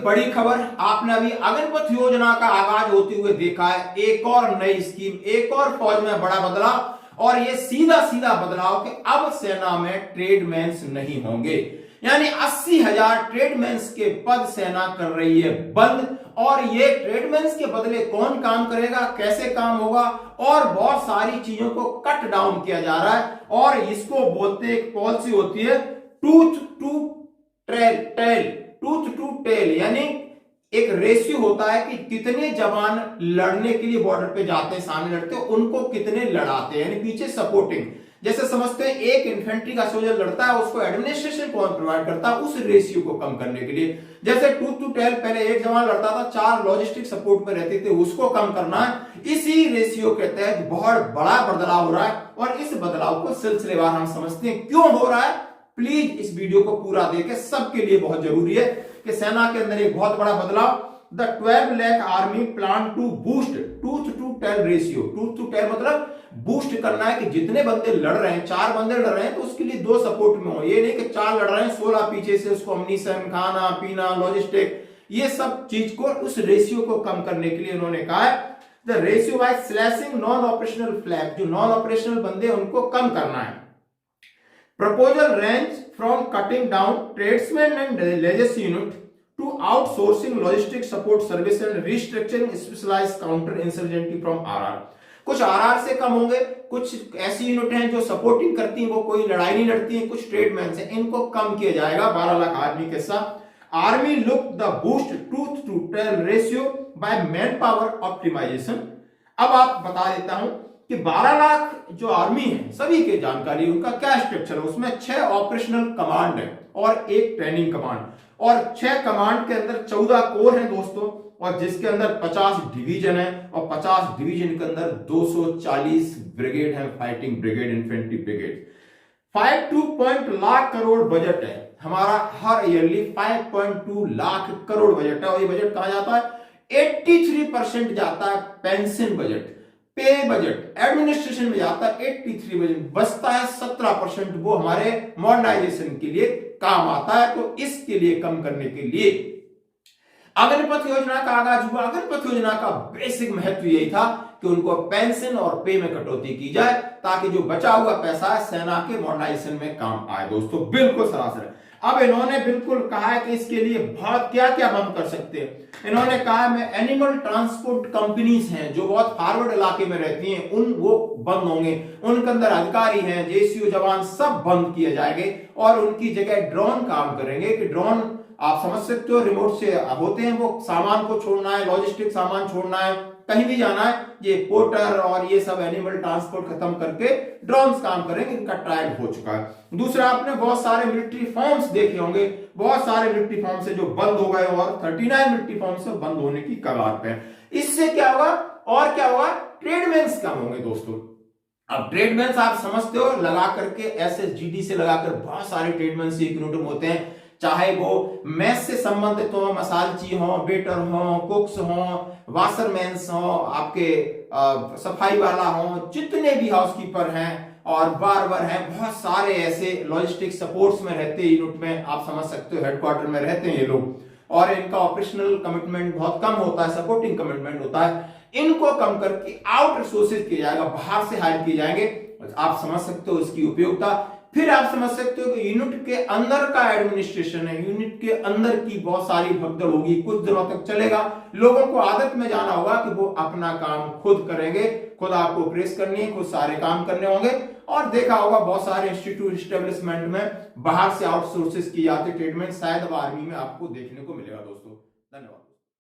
बड़ी खबर, आपने अभी अग्निपथ योजना का आगाज होते हुए देखा है। एक और नई स्कीम, एक और फौज में बड़ा बदलाव, और ये सीधा सीधा बदलाव कि अब सेना में ट्रेडमैन्स नहीं होंगे। यानी 80,000 ट्रेडमैन्स के पद सेना कर रही है बंद। और ये ट्रेडमैन्स के बदले कौन काम करेगा, कैसे काम होगा, और बहुत सारी चीजों को कट डाउन किया जा रहा है। और इसको बोलते हैं, एक पॉलिसी होती है tooth to tail, tooth to tail, यानी एक रेशियो होता है कि कितने जवान लड़ने के लिए बॉर्डर पे जाते हैं, सामने लड़ते हैं, उनको कितने लड़ाते हैं, यानी पीछे सपोर्टिंग। जैसे समझते हैं एक इन्फेंट्री का सोल्जर लड़ता है, उसको एडमिनिस्ट्रेशन कौन प्रोवाइड करता है, उस रेशियो को कम करने के लिए। जैसे टूथ टू टेल, पहले एक जवान लड़ता था, 4 लॉजिस्टिक सपोर्ट में रहते थे, उसको कम करना है। इसी रेशियो के तहत बहुत बड़ा बदलाव हो रहा है, और इस बदलाव को सिलसिलेवार हम समझते हैं क्यों हो रहा है। प्लीज इस वीडियो को पूरा देखें, सबके लिए बहुत जरूरी है कि सेना के अंदर एक बहुत बड़ा बदलाव। The 12 lakh army plan to boost tooth to tail ratio. Tooth to tail मतलब बूस्ट करना है कि जितने बंदे लड़ रहे हैं, 4 बंदे लड़ रहे हैं तो उसके लिए 2 सपोर्ट में हो। ये नहीं कि 4 लड़ रहे हैं, 16 पीछे से, उसको अम्युनिशन, खाना पीना, लॉजिस्टिक, ये सब चीज को, उस रेशियो को कम करने के लिए उन्होंने कहा है the ratio by slashing non operational flag. जो नॉन ऑपरेशनल बंदे उनको कम करना है। Proposal range from cutting down tradesmen and legacy unit to outsourcing logistic support service and restructuring specialized counter insurgency from RR। कुछ RR से कम होंगे, कुछ ऐसी यूनिट हैं जो सपोर्टिंग करती हैं, वो कोई लड़ाई नहीं लड़ती हैं, कुछ ट्रेडमैन हैं, इनको कम किया जाएगा 12 लाख आर्मी के साथ। Army look the boost tooth to tail ratio by manpower optimisation. अब आप बता देता हूं कि 12 लाख जो आर्मी है, सभी की जानकारी, उनका क्या स्ट्रक्चर है। उसमें 6 ऑपरेशनल कमांड है और 1 ट्रेनिंग कमांड, और 6 कमांड के अंदर 14 कोर है दोस्तों, और जिसके अंदर 50 डिवीजन है, और 50 डिवीजन के अंदर 240 ब्रिगेड है, fighting brigade, infantry brigade. 5.2 lakh crore budget है हमारा, हर ईयरली 5.2 लाख करोड़ बजट है। और ये बजट कहां जाता है, 83% जाता है पेंशन बजट, पे बजट, एडमिनिस्ट्रेशन में जाता है 83 बजट, बचता है 17%, वो हमारे मॉडर्नाइजेशन के लिए काम आता है। तो इसके लिए कम करने के लिए अग्निपथ योजना का आगाज हुआ। अग्निपथ योजना का बेसिक महत्व यही था कि उनको पेंशन और पे में कटौती की जाए, ताकि जो बचा हुआ पैसा है सेना के मॉडर्नाइजेशन में काम आए। दोस्तों बिल्कुल सरासर। अब इन्होंने बिल्कुल कहा है कि इसके लिए बहुत क्या क्या बंद कर सकते हैं। इन्होंने कहा है एनिमल ट्रांसपोर्ट कंपनीज हैं जो बहुत फॉरवर्ड इलाके में रहती हैं, वो बंद होंगे। उनके अंदर अधिकारी हैं, जेसीओ जवान, सब बंद किए जाएंगे, और उनकी जगह ड्रोन काम करेंगे। कि ड्रोन आप समझ सकते हो, रिमोट से होते हैं, वो सामान को छोड़ना है, लॉजिस्टिक सामान छोड़ना है, कहीं भी जाना है, ये पोर्टर और ये सब एनिमल ट्रांसपोर्ट खत्म करके ड्रोन्स काम करेंगे। इनका ट्रायल हो चुका है। दूसरा, आपने बहुत सारे मिलिट्री फॉर्म्स देखे होंगे, बहुत सारे मिलिट्री फॉर्म्स से जो बंद हो गए, और 39 मिलिट्री फॉर्म्स से बंद होने की कगार पे। इससे क्या होगा, और क्या होगा, ट्रेडमैन्स कम होंगे दोस्तों। अब ट्रेडमैन्स आप समझते हो, लगा करके एसएसजीडी से लगाकर बहुत सारे ट्रेडमैन्स एक यूनिट में होते हैं, चाहे वो मैस से संबंधित हो, मसालची हो, वेटर हो, कुक्स हो, वाशरमैन्स हो, आपके सफाई वाला हो, जितने भी हाउसकीपर हैं और बार्बर हैं, बहुत सारे ऐसे लॉजिस्टिक सपोर्ट्स में रहते हैं यूनिट में, आप समझ सकते हो हेडक्वार्टर में रहते हैं ये लोग, और इनका ऑपरेशनल कमिटमेंट बहुत कम होता है, सपोर्टिंग कमिटमेंट होता है। इनको कम करके आउट रिसोर्सेज किया जाएगा, बाहर से हायर किए जाएंगे। आप समझ सकते हो इसकी उपयोगिता। फिर आप समझ सकते हो कि यूनिट के अंदर का एडमिनिस्ट्रेशन है, यूनिट के अंदर की बहुत सारी भगदड़ होगी, कुछ दिनों तक चलेगा। लोगों को आदत में जाना होगा कि वो अपना काम खुद करेंगे, खुद आपको प्रेस करनी है, खुद सारे काम करने होंगे। और देखा होगा बहुत सारे इंस्टीट्यूट एस्टेब्लिशमेंट में बाहर से आउटसोर्सेस की जाती ट्रीटमेंट, शायद अब आर्मी में आपको देखने को मिलेगा दोस्तों। धन्यवाद।